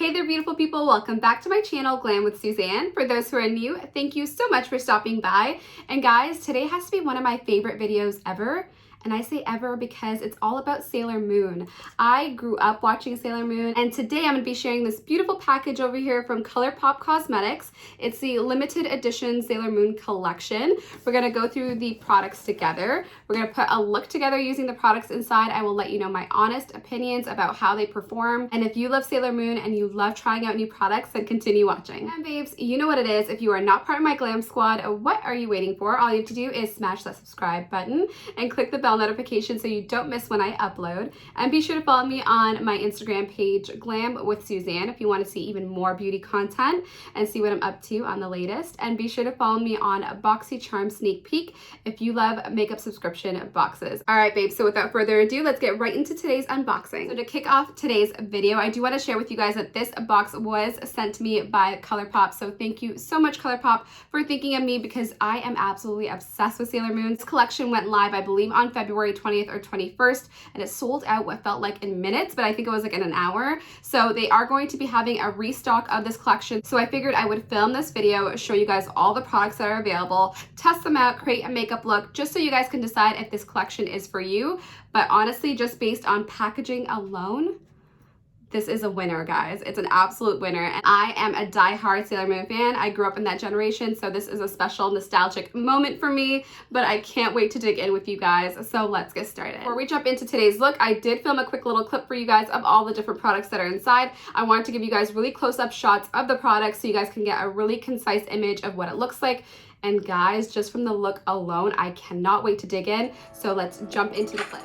Hey there, beautiful people. Welcome back to my channel, Glam with Suzanne. For those who are new, thank you so much for stopping by. And guys, today has to be one of my favorite videos ever. And I say ever because it's all about Sailor Moon. I grew up watching Sailor Moon, and today I'm going to be sharing this beautiful package over here from ColourPop Cosmetics. It's the limited edition Sailor Moon collection. We're going to go through the products together. We're going to put a look together using the products inside. I will let you know my honest opinions about how they perform. And if you love Sailor Moon and you love trying out new products, then continue watching. And babes, you know what it is. If you are not part of my glam squad, what are you waiting for? All you have to do is smash that subscribe button and click the bell notification so you don't miss when I upload. And be sure to follow me on my Instagram page, Glam with Suzanne, if you want to see even more beauty content and see what I'm up to on the latest. And be sure to follow me on BOXYCHARM Sneak Peek if you love makeup subscription boxes. All right, babes, so without further ado, let's get right into today's unboxing. So to kick off today's video, I do want to share with you guys that this box was sent to me by ColourPop. So thank you so much, ColourPop, for thinking of me because I am absolutely obsessed with Sailor Moon. This collection went live, I believe, on February 20th or 21st, and it sold out what felt like in minutes, but I think it was like in an hour. So they are going to be having a restock of this collection. So I figured I would film this video, show you guys all the products that are available, test them out, create a makeup look, just so you guys can decide if this collection is for you. But honestly, just based on packaging alone, this is a winner, guys. It's an absolute winner. And I am a die-hard Sailor Moon fan. I grew up in that generation, so this is a special nostalgic moment for me, but I can't wait to dig in with you guys. So let's get started. Before we jump into today's look, I did film a quick little clip for you guys of all the different products that are inside. I wanted to give you guys really close-up shots of the products so you guys can get a really concise image of what it looks like. And guys, just from the look alone, I cannot wait to dig in. So let's jump into the clip.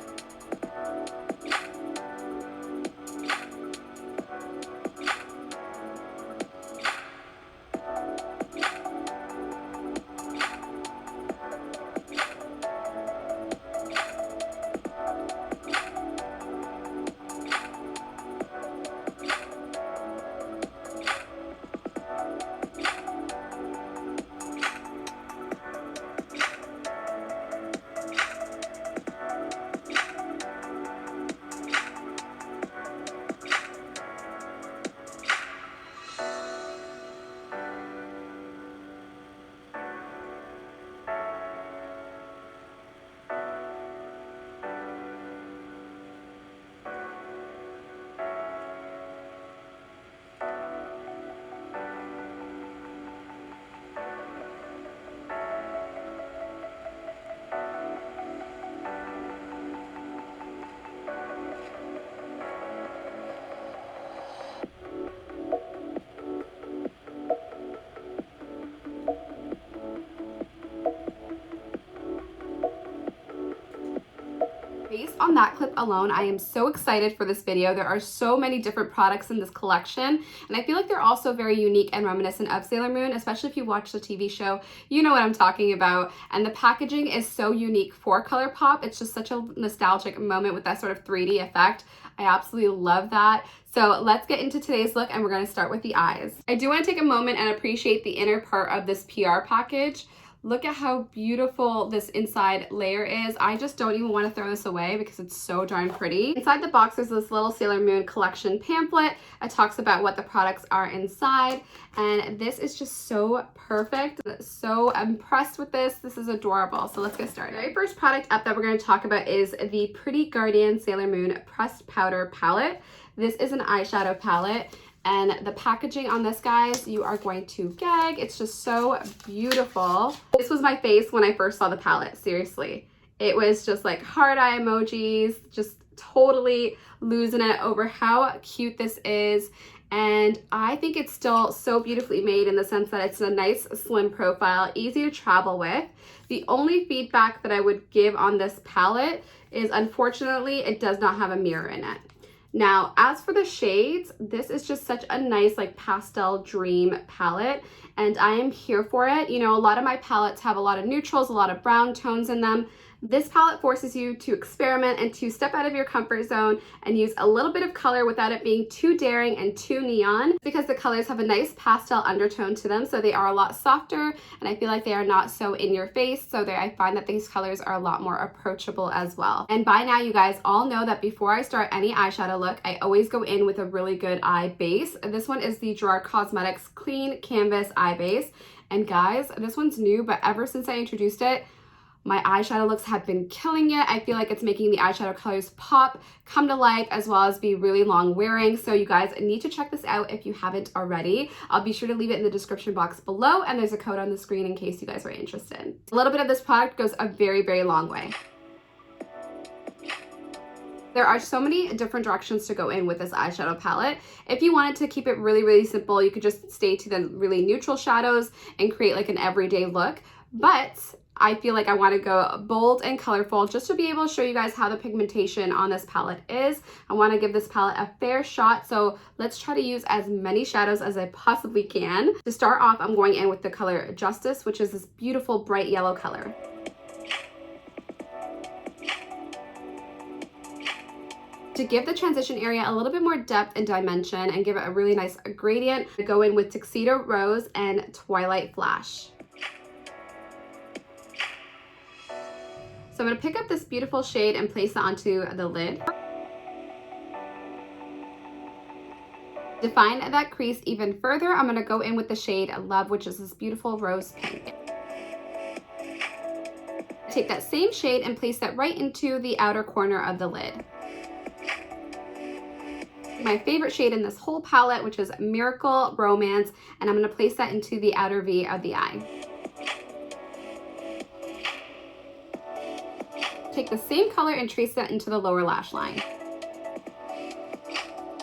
Based on that clip alone, I am so excited for this video. There are so many different products in this collection, and I feel like they're also very unique and reminiscent of Sailor Moon, especially if you watch the TV show. You know what I'm talking about. And the packaging is so unique for ColourPop. It's just such a nostalgic moment with that sort of 3D effect. I absolutely love that. So let's get into today's look, and we're going to start with the eyes. I do want to take a moment and appreciate the inner part of this PR package. Look at how beautiful this inside layer is. I just don't even want to throw this away because it's so darn pretty. Inside the box, there's this little Sailor Moon collection pamphlet. It talks about what the products are inside, and this is just so perfect. So impressed with this. This is adorable. So let's get started. The very first product up that we're going to talk about is the Pretty Guardian Sailor Moon Pressed Powder Palette. This is an eyeshadow palette. And the packaging on this, guys, you are going to gag. It's just so beautiful. This was my face when I first saw the palette, seriously. It was just like heart eye emojis, just totally losing it over how cute this is. And I think it's still so beautifully made in the sense that it's a nice slim profile, easy to travel with. The only feedback that I would give on this palette is, unfortunately, it does not have a mirror in it. Now, as for the shades, this is just such a nice like pastel dream palette, and I am here for it. You know, a lot of my palettes have a lot of neutrals, a lot of brown tones in them. This palette forces you to experiment and to step out of your comfort zone and use a little bit of color without it being too daring and too neon, because the colors have a nice pastel undertone to them, so they are a lot softer, and I feel like they are not so in your face, so I find that these colors are a lot more approachable as well. And by now you guys all know that before I start any eyeshadow look, I always go in with a really good eye base. This one is the Gerard Cosmetics Clean Canvas Eye Base. And guys, this one's new, but ever since I introduced it, my eyeshadow looks have been killing it. I feel like it's making the eyeshadow colors pop, come to life, as well as be really long wearing. So you guys need to check this out if you haven't already. I'll be sure to leave it in the description box below, and there's a code on the screen in case you guys are interested. A little bit of this product goes a very, very long way. There are so many different directions to go in with this eyeshadow palette. If you wanted to keep it really, really simple, you could just stay to the really neutral shadows and create like an everyday look. But I feel like I want to go bold and colorful just to be able to show you guys how the pigmentation on this palette is. I want to give this palette a fair shot, so let's try to use as many shadows as I possibly can. To start off, I'm going in with the color Justice, which is this beautiful bright yellow color. To give the transition area a little bit more depth and dimension and give it a really nice gradient, I go in with Tuxedo Rose and Twilight Flash. So I'm going to pick up this beautiful shade and place it onto the lid. Define that crease even further, I'm going to go in with the shade Love, which is this beautiful rose pink. Take that same shade and place that right into the outer corner of the lid. My favorite shade in this whole palette, which is Miracle Romance, and I'm going to place that into the outer V of the eye. Take the same color and trace that into the lower lash line.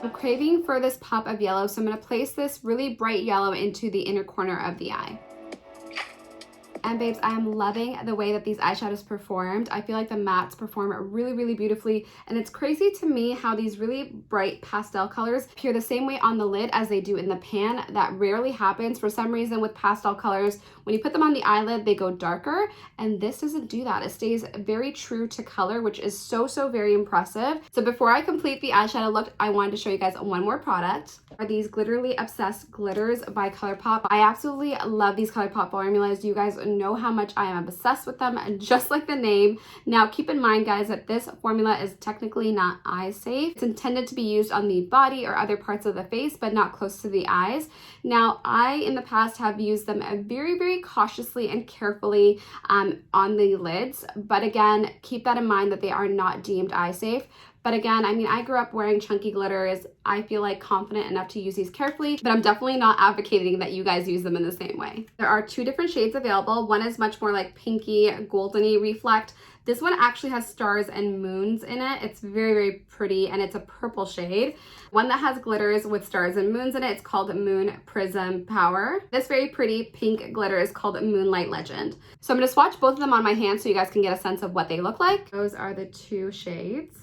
I'm craving for this pop of yellow, so I'm going to place this really bright yellow into the inner corner of the eye. And babes, I am loving the way that these eyeshadows performed. I feel like the mattes perform really, really beautifully. And it's crazy to me how these really bright pastel colors appear the same way on the lid as they do in the pan. That rarely happens for some reason with pastel colors. When you put them on the eyelid, they go darker. And this doesn't do that. It stays very true to color, which is so, so very impressive. So before I complete the eyeshadow look, I wanted to show you guys one more product. Are these Glitterly Obsessed Glitters by ColourPop. I absolutely love these ColourPop formulas. You guys know how much I am obsessed with them, just like the name. Now keep in mind guys that this formula is technically not eye safe. It's intended to be used on the body or other parts of the face, but not close to the eyes. Now I in the past have used them very, very cautiously and carefully on the lids, but again, keep that in mind that they are not deemed eye safe. But again, I mean, I grew up wearing chunky glitters. I feel like confident enough to use these carefully, but I'm definitely not advocating that you guys use them in the same way. There are two different shades available. One is much more like pinky, goldeny reflect. This one actually has stars and moons in it. It's very, very pretty, and it's a purple shade. One that has glitters with stars and moons in it, it's called Moon Prism Power. This very pretty pink glitter is called Moonlight Legend. So I'm gonna swatch both of them on my hand so you guys can get a sense of what they look like. Those are the two shades.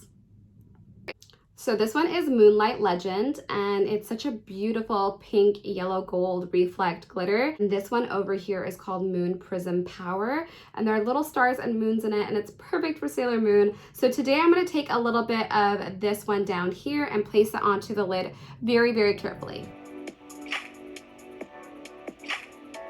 So this one is Moonlight Legend, and it's such a beautiful pink, yellow, gold reflect glitter. And this one over here is called Moon Prism Power, and there are little stars and moons in it, and it's perfect for Sailor Moon. So today I'm going to take a little bit of this one down here and place it onto the lid very, very carefully.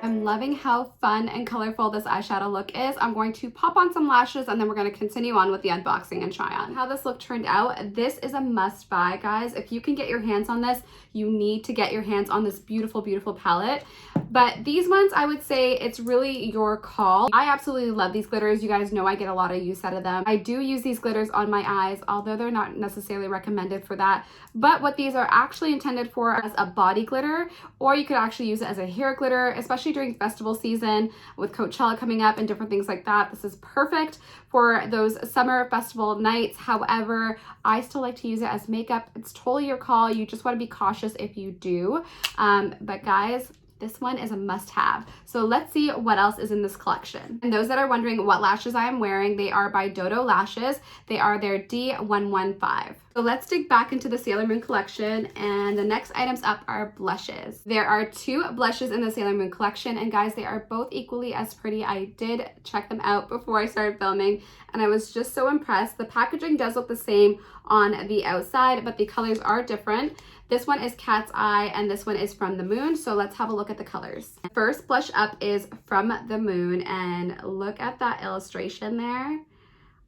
I'm loving how fun and colorful this eyeshadow look is. I'm going to pop on some lashes and then we're going to continue on with the unboxing and try on. How this look turned out, this is a must buy, guys. If you can get your hands on this, you need to get your hands on this beautiful, beautiful palette. But these ones, I would say it's really your call. I absolutely love these glitters. You guys know I get a lot of use out of them. I do use these glitters on my eyes, although they're not necessarily recommended for that. But what these are actually intended for as a body glitter, or you could actually use it as a hair glitter, especially during festival season with Coachella coming up and different things like that. This is perfect for those summer festival nights. However, I still like to use it as makeup. It's totally your call. You just want to be cautious if you do. But guys, This one is a must-have. So let's see what else is in this collection. And those that are wondering what lashes I am wearing, they are by Dodo Lashes. They are their D115. So let's dig back into the Sailor Moon collection, and the next items up are blushes. There are 2 blushes in the Sailor Moon collection, and guys, they are both equally as pretty. I did check them out before I started filming, and I was just so impressed. The packaging does look the same on the outside, but the colors are different. This one is Cat's Eye, and this one is From the Moon. So let's have a look at the colors. First blush up is From the Moon, and look at that illustration there.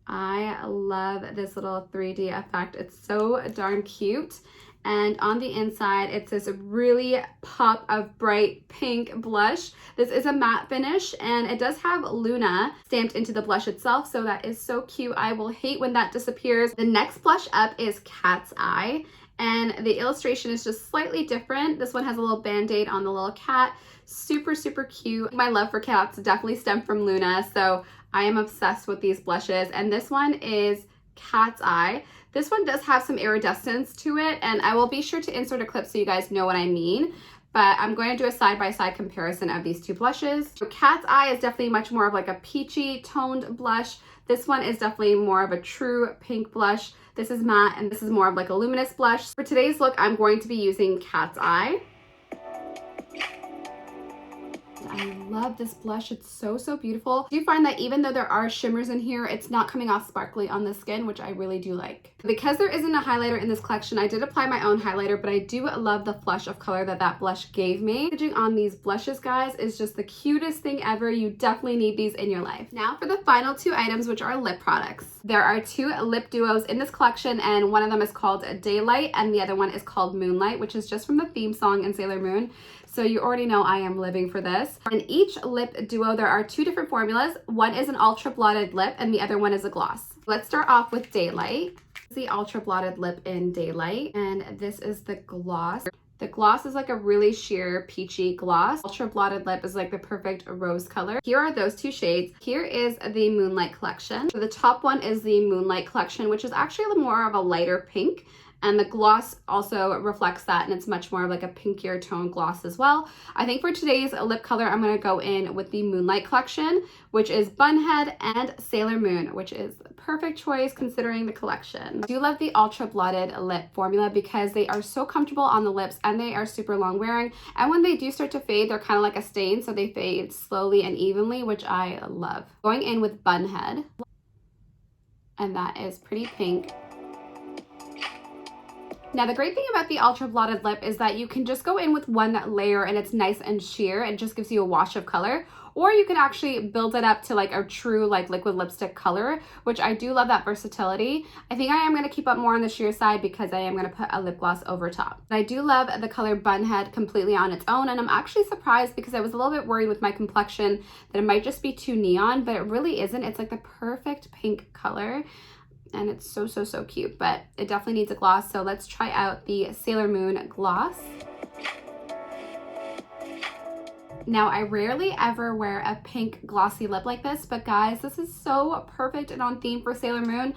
I love this little 3D effect. It's so darn cute. And on the inside, it's this really pop of bright pink blush. This is a matte finish, and it does have Luna stamped into the blush itself, so that is so cute. I will hate when that disappears. The next blush up is Cat's Eye, and the illustration is just slightly different. This one has a little band-aid on the little cat. Super, super cute. My love for cats definitely stemmed from Luna, so I am obsessed with these blushes. And this one is Cat's Eye. This one does have some iridescence to it, and I will be sure to insert a clip so you guys know what I mean. But I'm going to do a side-by-side comparison of these 2 blushes. So Cat's Eye is definitely much more of like a peachy toned blush. This one is definitely more of a true pink blush. This is matte, and this is more of like a luminous blush. For today's look, I'm going to be using Cat's Eye. I love this blush. It's so, so beautiful. I do find that even though there are shimmers in here, it's not coming off sparkly on the skin, which I really do like. Because there isn't a highlighter in this collection, I did apply my own highlighter, but I do love the flush of color that that blush gave me. Packaging on these blushes, guys, is just the cutest thing ever. You definitely need these in your life. Now for the final 2 items, which are lip products. There are 2 lip duos in this collection, and one of them is called Daylight, and the other one is called Moonlight, which is just from the theme song in Sailor Moon. So you already know I am living for this. In each lip duo, there are 2 different formulas. One is an ultra blotted lip, and the other one is a gloss. Let's start off with Daylight. This is the ultra blotted lip in Daylight, and this is the gloss. The gloss is like a really sheer peachy gloss. Ultra blotted lip is like the perfect rose color. Here are those 2 shades. Here is the Moonlight collection. So the top one is the Moonlight collection, which is actually more of a lighter pink. And the gloss also reflects that, and it's much more of like a pinkier tone gloss as well. I think for today's lip color, I'm going to go in with the Moonlight collection, which is Bunhead and Sailor Moon, which is the perfect choice considering the collection. I do love the ultra blotted lip formula because they are so comfortable on the lips, and they are super long wearing. And when they do start to fade, they're kind of like a stain, so they fade slowly and evenly, which I love. Going in with Bunhead, and that is pretty pink. Now, the great thing about the ultra blotted lip is that you can just go in with one layer and it's nice and sheer and just gives you a wash of color, or you can actually build it up to like a true like liquid lipstick color, which I do love that versatility. I think I am going to keep up more on the sheer side because I am going to put a lip gloss over top. But I do love the color Bunhead completely on its own, and I'm actually surprised because I was a little bit worried with my complexion that it might just be too neon, but it really isn't. It's like the perfect pink color. And it's so, so, so cute, but it definitely needs a gloss. So let's try out the Sailor Moon gloss. Now, I rarely ever wear a pink glossy lip like this, but guys, this is so perfect and on theme for Sailor Moon.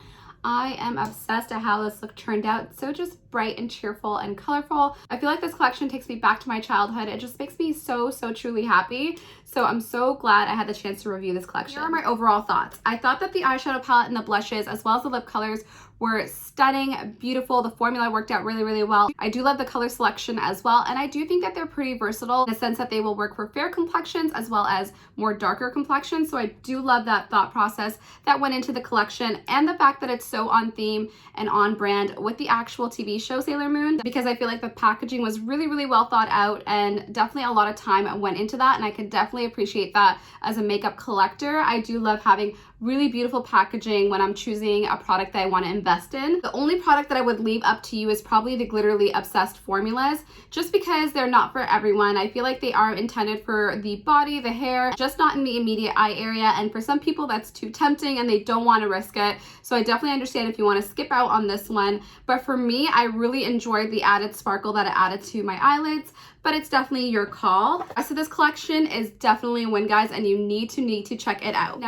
I am obsessed at how this look turned out. It's so just bright and cheerful and colorful. I feel like this collection takes me back to my childhood. It just makes me so, so truly happy. So I'm so glad I had the chance to review this collection. Here are my overall thoughts. I thought that the eyeshadow palette and the blushes, as well as the lip colors, were stunning, beautiful. The formula worked out really, really well. I do love the color selection as well, and I do think that they're pretty versatile in the sense that they will work for fair complexions as well as more darker complexions. So I do love that thought process that went into the collection, and the fact that it's so on theme and on brand with the actual TV show Sailor Moon, because I feel like the packaging was really, really well thought out, and definitely a lot of time went into that, and I could definitely appreciate that as a makeup collector. I do love having really beautiful packaging when I'm choosing a product that I want to invest in. The only product that I would leave up to you is probably the Glitterly Obsessed formulas, just because they're not for everyone. I feel like they are intended for the body, the hair, just not in the immediate eye area, and for some people that's too tempting and they don't want to risk it. So I definitely understand if you want to skip out on this one, but for me, I really enjoyed the added sparkle that it added to my eyelids, but it's definitely your call. So this collection is definitely a win, guys, and you need to check it out.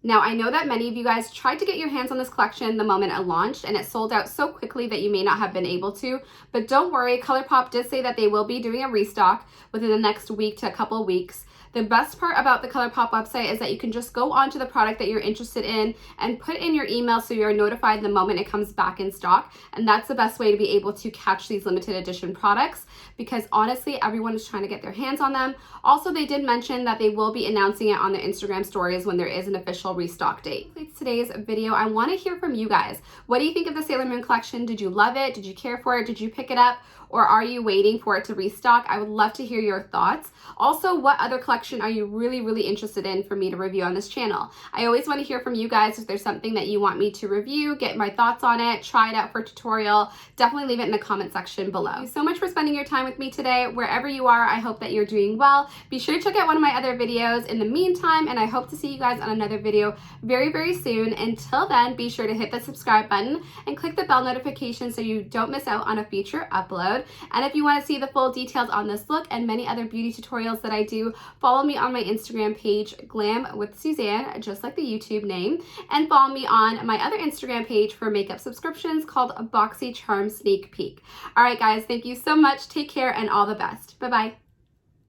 Now, I know that many of you guys tried to get your hands on this collection the moment it launched, and it sold out so quickly that you may not have been able to, but don't worry, ColourPop did say that they will be doing a restock within the next week to a couple of weeks. The best part about the ColourPop website is that you can just go onto the product that you're interested in and put in your email so you're notified the moment it comes back in stock. And that's the best way to be able to catch these limited edition products, because honestly, everyone is trying to get their hands on them. Also, they did mention that they will be announcing it on their Instagram stories when there is an official restock date. That's today's video. I want to hear from you guys. What do you think of the Sailor Moon collection? Did you love it? Did you care for it? Did you pick it up? Or are you waiting for it to restock? I would love to hear your thoughts. Also, what other collection are you really interested in for me to review on this channel? I always want to hear from you guys. If there's something that you want me to review, get my thoughts on it, try it out for a tutorial, definitely leave it in the comment section below. Thank you so much for spending your time with me today. Wherever you are, I hope that you're doing well. Be sure to check out one of my other videos in the meantime, and I hope to see you guys on another video very soon. Until then, be sure to hit the subscribe button and click the bell notification so you don't miss out on a future upload. And if you want to see the full details on this look and many other beauty tutorials that I do, follow me on my Instagram page, Glam with Suzanne, just like the YouTube name, and follow me on my other Instagram page for makeup subscriptions called BOXYCHARM Sneak Peek. All right, guys, thank you so much. Take care and all the best. Bye-bye.